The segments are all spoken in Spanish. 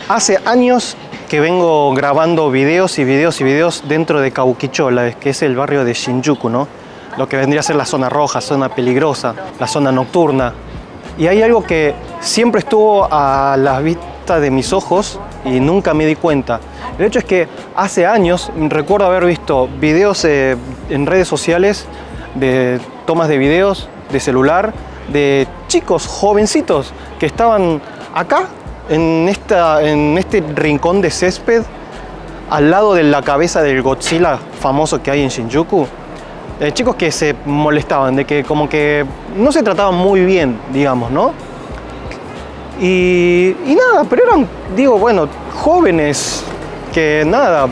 Hace años que vengo grabando videos dentro de Kabukicho, que es el barrio de Shinjuku, ¿no? Lo que vendría a ser la zona roja, zona peligrosa, la zona nocturna. Y hay algo que siempre estuvo a la vista de mis ojos y nunca me di cuenta. El hecho es que hace años recuerdo haber visto videos en redes sociales de tomas de videos de celular de chicos jovencitos que estaban acá en este rincón de césped al lado de la cabeza del Godzilla famoso que hay en Shinjuku. Chicos que se molestaban, de que como que no se trataban muy bien, digamos, ¿no? Y nada, pero eran, digo, bueno, jóvenes que nada,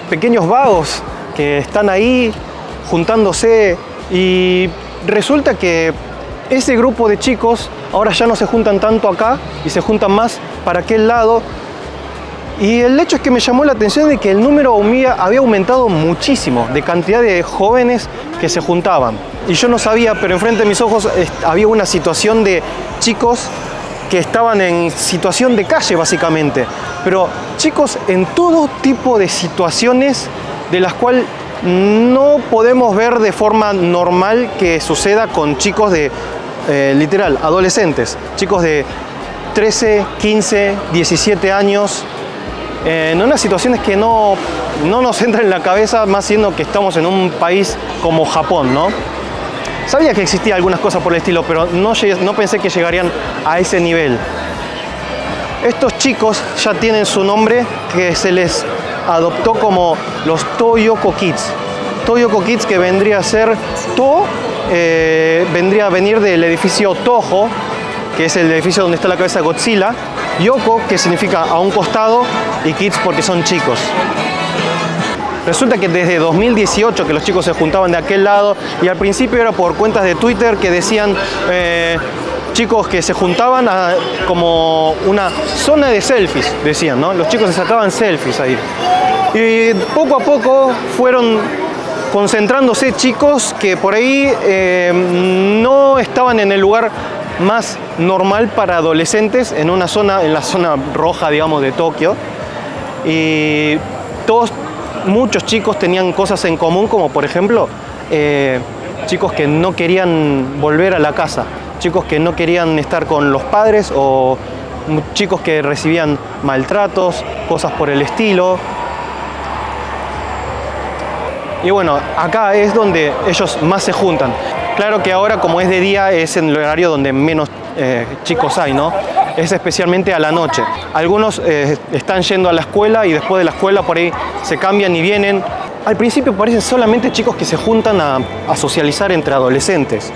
pequeños vagos que están ahí juntándose, y resulta que ese grupo de chicos ahora ya no se juntan tanto acá y se juntan más para aquel lado. Y el hecho es que me llamó la atención de que el número había aumentado muchísimo de cantidad de jóvenes que se juntaban. Y yo no sabía, pero enfrente de mis ojos había una situación de chicos que estaban en situación de calle básicamente. Pero chicos en todo tipo de situaciones de las cuales no podemos ver de forma normal que suceda con chicos de, literal, adolescentes. Chicos de 13, 15, 17 años. En unas situaciones que no nos entran en la cabeza, más siendo que estamos en un país como Japón, ¿no? Sabía que existían algunas cosas por el estilo, pero no pensé que llegarían a ese nivel. Estos chicos ya tienen su nombre, que se les adoptó como los Toyoko Kids. Toyoko Kids, que vendría a ser vendría a venir del edificio Toho, que es el edificio donde está la cabeza de Godzilla. Yoko, que significa a un costado, y Kids porque son chicos. Resulta que desde 2018 que los chicos se juntaban de aquel lado, y al principio era por cuentas de Twitter que decían chicos que se juntaban como una zona de selfies, decían, ¿no? Los chicos se sacaban selfies ahí. Y poco a poco fueron concentrándose chicos que por ahí no estaban en el lugar más normal para adolescentes, en la zona roja, digamos, de Tokio. Y muchos chicos tenían cosas en común, como por ejemplo chicos que no querían volver a la casa, chicos que no querían estar con los padres, o chicos que recibían maltratos, cosas por el estilo. Y bueno, acá es donde ellos más se juntan. Claro que ahora, como es de día, es en el horario donde menos chicos hay, ¿no? Es especialmente a la noche. Algunos están yendo a la escuela y después de la escuela por ahí se cambian y vienen. Al principio parecen solamente chicos que se juntan a socializar entre adolescentes.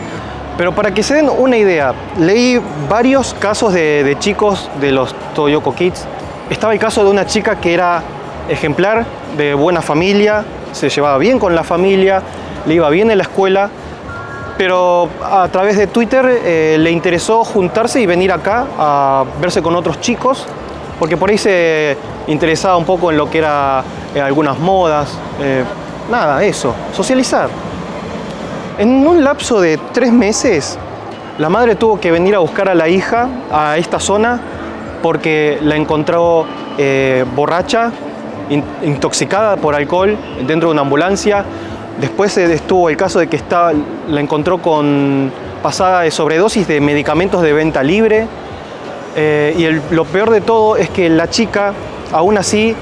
Pero para que se den una idea, leí varios casos de chicos de los Toyoko Kids. Estaba el caso de una chica que era ejemplar, de buena familia, se llevaba bien con la familia, le iba bien en la escuela, pero a través de Twitter le interesó juntarse y venir acá a verse con otros chicos, porque por ahí se interesaba un poco en lo que era algunas modas, nada, eso, socializar. En un lapso de 3 meses, la madre tuvo que venir a buscar a la hija a esta zona porque la encontró borracha, intoxicada por alcohol dentro de una ambulancia. Después estuvo el caso de que la encontró pasada de sobredosis de medicamentos de venta libre. Lo peor de todo es que la chica, aún así,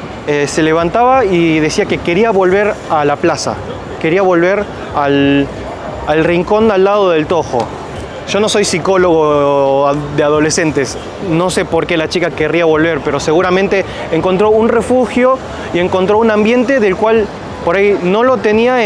se levantaba y decía que quería volver a la plaza, quería volver al rincón al lado del Toho. Yo no soy psicólogo de adolescentes, no sé por qué la chica querría volver, pero seguramente encontró un refugio y encontró un ambiente del cual por ahí no lo tenía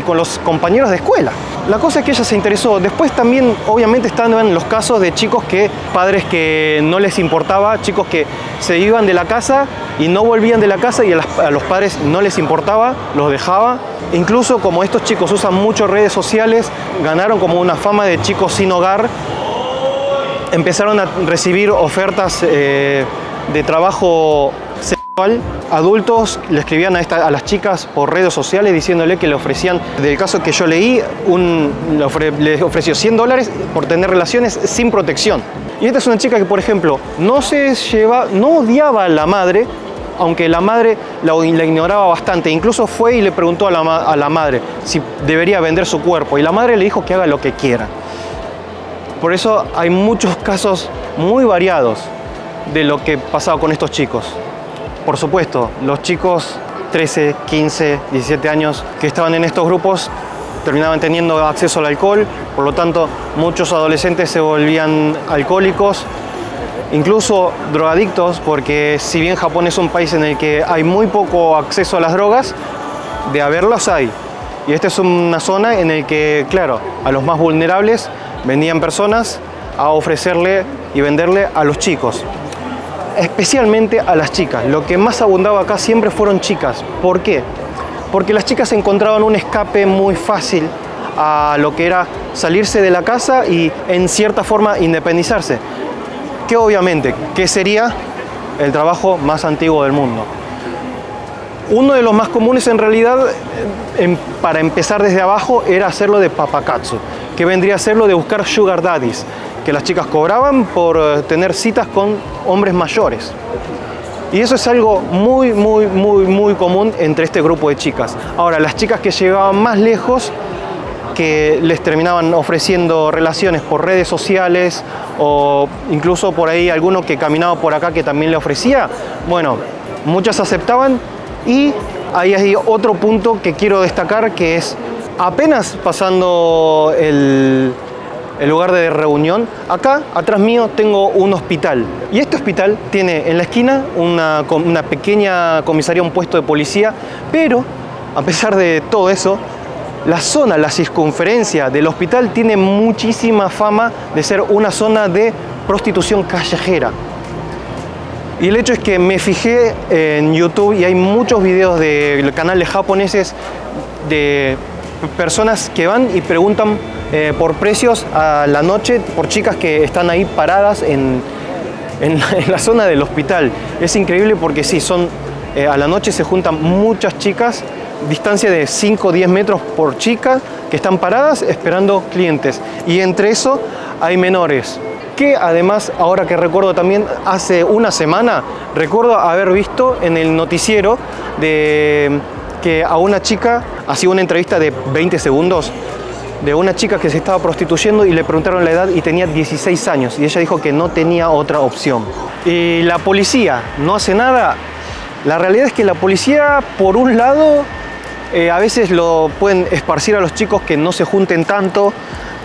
con los compañeros de escuela. La cosa es que ella se interesó. Después también, obviamente, están en los casos de chicos padres que no les importaba, chicos que se iban de la casa y no volvían de la casa y a los padres no les importaba, los dejaba. Incluso como estos chicos usan mucho redes sociales, ganaron como una fama de chicos sin hogar, empezaron a recibir ofertas de trabajo sexual. Adultos le escribían a las chicas por redes sociales diciéndole que le ofrecían, del caso que yo leí, le ofreció $100 por tener relaciones sin protección. Y esta es una chica que, por ejemplo, no odiaba a la madre, aunque la madre la ignoraba bastante. Incluso fue y le preguntó a la madre si debería vender su cuerpo. Y la madre le dijo que haga lo que quiera. Por eso hay muchos casos muy variados de lo que pasaba con estos chicos. Por supuesto, los chicos 13, 15, 17 años que estaban en estos grupos terminaban teniendo acceso al alcohol, por lo tanto muchos adolescentes se volvían alcohólicos, incluso drogadictos, porque si bien Japón es un país en el que hay muy poco acceso a las drogas, de haberlas hay. Y esta es una zona en la que, claro, a los más vulnerables venían personas a ofrecerle y venderle a los chicos. Especialmente a las chicas. Lo que más abundaba acá siempre fueron chicas. ¿Por qué? Porque las chicas encontraban un escape muy fácil a lo que era salirse de la casa y en cierta forma independizarse. Que obviamente, ¿qué sería el trabajo más antiguo del mundo? Uno de los más comunes en realidad, para empezar desde abajo, era hacerlo de papakatsu, que vendría a ser lo de buscar sugar daddies, que las chicas cobraban por tener citas con hombres mayores. Y eso es algo muy común entre este grupo de chicas. Ahora, las chicas que llegaban más lejos, que les terminaban ofreciendo relaciones por redes sociales o incluso por ahí alguno que caminaba por acá que también le ofrecía, bueno, muchas aceptaban. Y ahí hay otro punto que quiero destacar, que es apenas pasando el lugar de reunión, acá atrás mío tengo un hospital. Y este hospital tiene en la esquina una pequeña comisaría, un puesto de policía, pero a pesar de todo eso, la zona, la circunferencia del hospital tiene muchísima fama de ser una zona de prostitución callejera. Y el hecho es que me fijé en YouTube y hay muchos videos de canales japoneses de personas que van y preguntan por precios a la noche por chicas que están ahí paradas en la zona del hospital. Es increíble porque sí, a la noche se juntan muchas chicas, distancia de 5 o 10 metros por chica, que están paradas esperando clientes. Y entre eso hay menores. Que además, ahora que recuerdo también, hace una semana, recuerdo haber visto en el noticiero que a una chica, hacía una entrevista de 20 segundos, de una chica que se estaba prostituyendo y le preguntaron la edad y tenía 16 años. Y ella dijo que no tenía otra opción. Y la policía no hace nada. La realidad es que la policía, por un lado, a veces lo pueden esparcir a los chicos que no se junten tanto,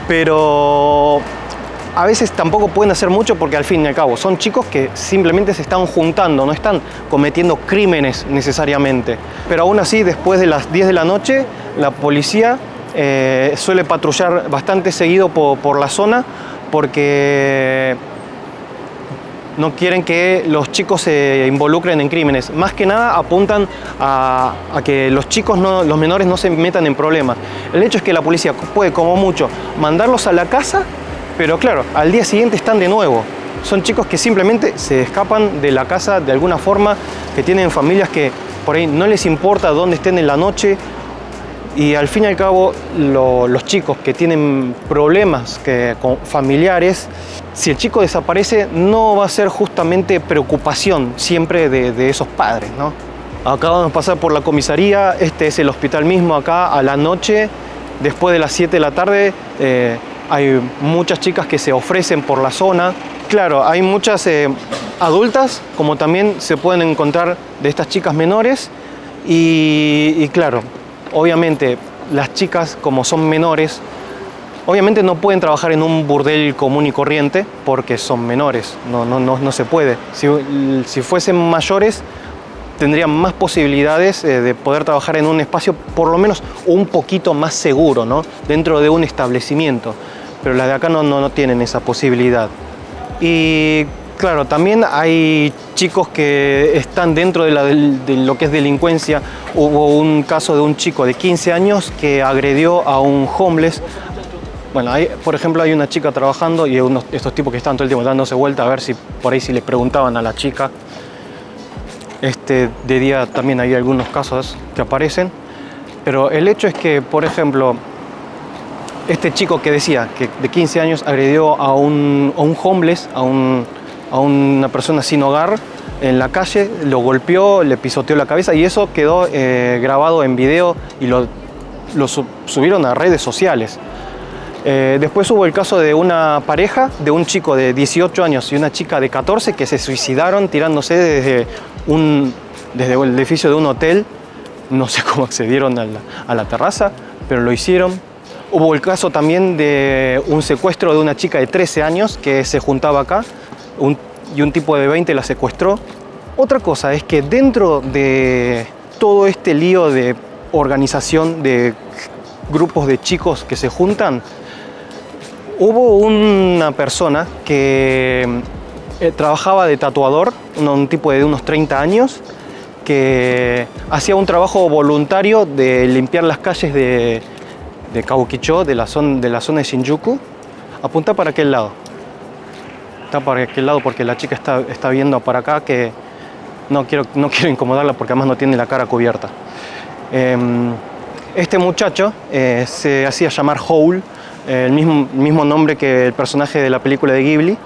pero a veces tampoco pueden hacer mucho porque al fin y al cabo son chicos que simplemente se están juntando, no están cometiendo crímenes necesariamente. Pero aún así, después de las 10 de la noche, la policía suele patrullar bastante seguido por la zona porque no quieren que los chicos se involucren en crímenes. Más que nada apuntan a que los chicos, los menores, no se metan en problemas. El hecho es que la policía puede, como mucho, mandarlos a la casa, pero claro, al día siguiente están de nuevo. Son chicos que simplemente se escapan de la casa de alguna forma, que tienen familias que por ahí no les importa dónde estén en la noche. Y al fin y al cabo, los chicos que tienen problemas con familiares, si el chico desaparece, no va a ser justamente preocupación siempre de esos padres, ¿no? Acabamos de pasar por la comisaría, este es el hospital mismo acá a la noche, después de las 7 de la tarde, hay muchas chicas que se ofrecen por la zona. Claro, hay muchas adultas, como también se pueden encontrar de estas chicas menores. Y claro, obviamente las chicas, como son menores, obviamente no pueden trabajar en un burdel común y corriente porque son menores, no se puede. Si fuesen mayores, tendrían más posibilidades de poder trabajar en un espacio por lo menos un poquito más seguro, ¿no? Dentro de un establecimiento. Pero las de acá no tienen esa posibilidad. Y claro, también hay chicos que están dentro de lo que es delincuencia. Hubo un caso de un chico de 15 años que agredió a un homeless. Bueno, por ejemplo, hay una chica trabajando y estos tipos que están todo el tiempo dándose vuelta a ver si por ahí si le preguntaban a la chica. De día también hay algunos casos que aparecen. Pero el hecho es que, por ejemplo, este chico que decía que de 15 años agredió a un homeless, a una persona sin hogar en la calle, lo golpeó, le pisoteó la cabeza y eso quedó grabado en video y lo subieron a redes sociales. Después hubo el caso de una pareja, de un chico de 18 años y una chica de 14 que se suicidaron tirándose desde el edificio de un hotel. No sé cómo accedieron a la terraza, pero lo hicieron. Hubo el caso también de un secuestro de una chica de 13 años que se juntaba acá y un tipo de 20 la secuestró. Otra cosa es que dentro de todo este lío de organización de grupos de chicos que se juntan, hubo una persona que trabajaba de tatuador, un tipo de unos 30 años, que hacía un trabajo voluntario de limpiar las calles de Kabukicho, de la zona de Shinjuku. Apunta para aquel lado. Está para aquel lado porque la chica está viendo para acá, que no quiero incomodarla porque además no tiene la cara cubierta. Este muchacho se hacía llamar Howl, el mismo nombre que el personaje de la película de Ghibli,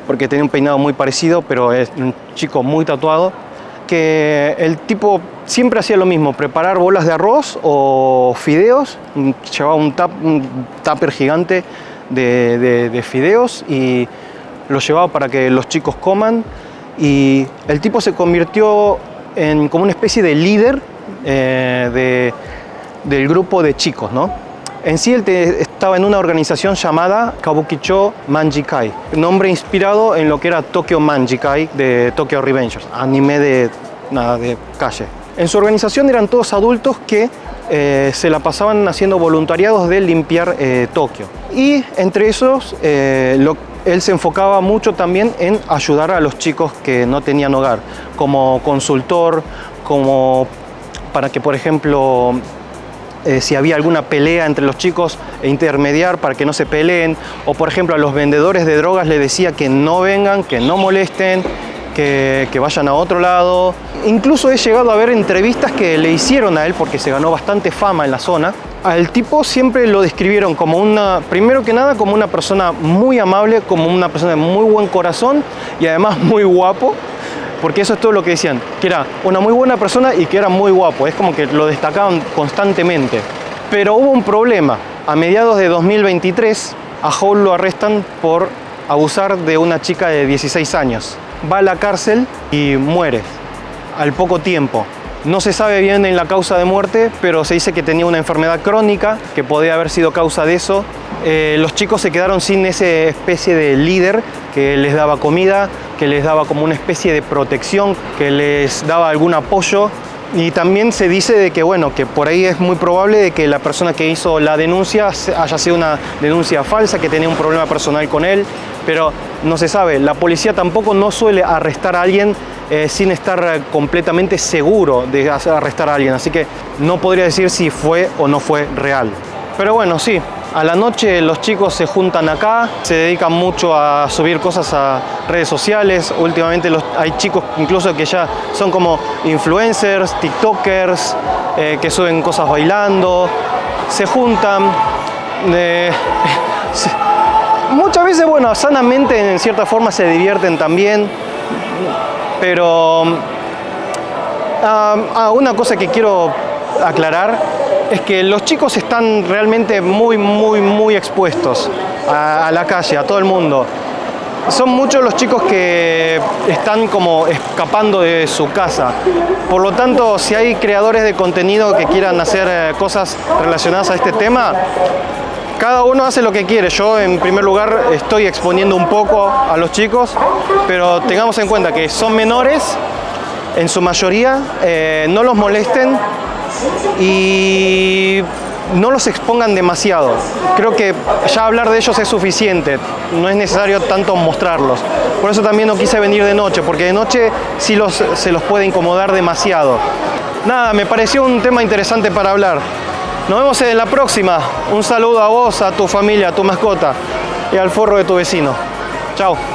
porque tenía un peinado muy parecido, pero es un chico muy tatuado, que el tipo siempre hacía lo mismo, preparar bolas de arroz o fideos, llevaba un tupper gigante de fideos y los llevaba para que los chicos coman, y el tipo se convirtió en como una especie de líder del grupo de chicos, ¿no? En sí él estaba en una organización llamada Kabukicho Manjikai, nombre inspirado en lo que era Tokyo Manjikai de Tokyo Revengers, anime de calle. En su organización eran todos adultos que se la pasaban haciendo voluntariados de limpiar Tokio. Y entre esos él se enfocaba mucho también en ayudar a los chicos que no tenían hogar, como consultor, como para que, por ejemplo, si había alguna pelea entre los chicos, intermediar para que no se peleen, o por ejemplo a los vendedores de drogas les decía que no vengan, que no molesten, que vayan a otro lado. Incluso he llegado a ver entrevistas que le hicieron a él porque se ganó bastante fama en la zona. Al tipo siempre lo describieron como primero que nada, como una persona muy amable, como una persona de muy buen corazón y además muy guapo, porque eso es todo lo que decían, que era una muy buena persona y que era muy guapo, es como que lo destacaban constantemente. Pero hubo un problema. A mediados de 2023 a Howl lo arrestan por abusar de una chica de 16 años. Va a la cárcel y muere al poco tiempo. No se sabe bien en la causa de muerte, pero se dice que tenía una enfermedad crónica, que podía haber sido causa de eso. Los chicos se quedaron sin esa especie de líder que les daba comida, que les daba como una especie de protección, que les daba algún apoyo. Y también se dice de que, bueno, que por ahí es muy probable de que la persona que hizo la denuncia haya sido una denuncia falsa, que tenía un problema personal con él, pero no se sabe. La policía tampoco no suele arrestar a alguien sin estar completamente seguro de arrestar a alguien, así que no podría decir si fue o no fue real. Pero bueno, sí, a la noche los chicos se juntan acá, se dedican mucho a subir cosas a redes sociales. Últimamente hay chicos incluso que ya son como influencers, tiktokers, que suben cosas bailando, se juntan. Muchas veces, bueno, sanamente en cierta forma se divierten también, pero una cosa que quiero aclarar es que los chicos están realmente muy expuestos a la calle, a todo el mundo. Son muchos los chicos que están como escapando de su casa. Por lo tanto, si hay creadores de contenido que quieran hacer cosas relacionadas a este tema, cada uno hace lo que quiere. Yo, en primer lugar, estoy exponiendo un poco a los chicos, pero tengamos en cuenta que son menores, en su mayoría, no los molesten y no los expongan demasiado. Creo que ya hablar de ellos es suficiente, no es necesario tanto mostrarlos. Por eso también no quise venir de noche, porque de noche sí se los puede incomodar demasiado. Nada, me pareció un tema interesante para hablar. Nos vemos en la próxima. Un saludo a vos, a tu familia, a tu mascota y al forro de tu vecino. Chao.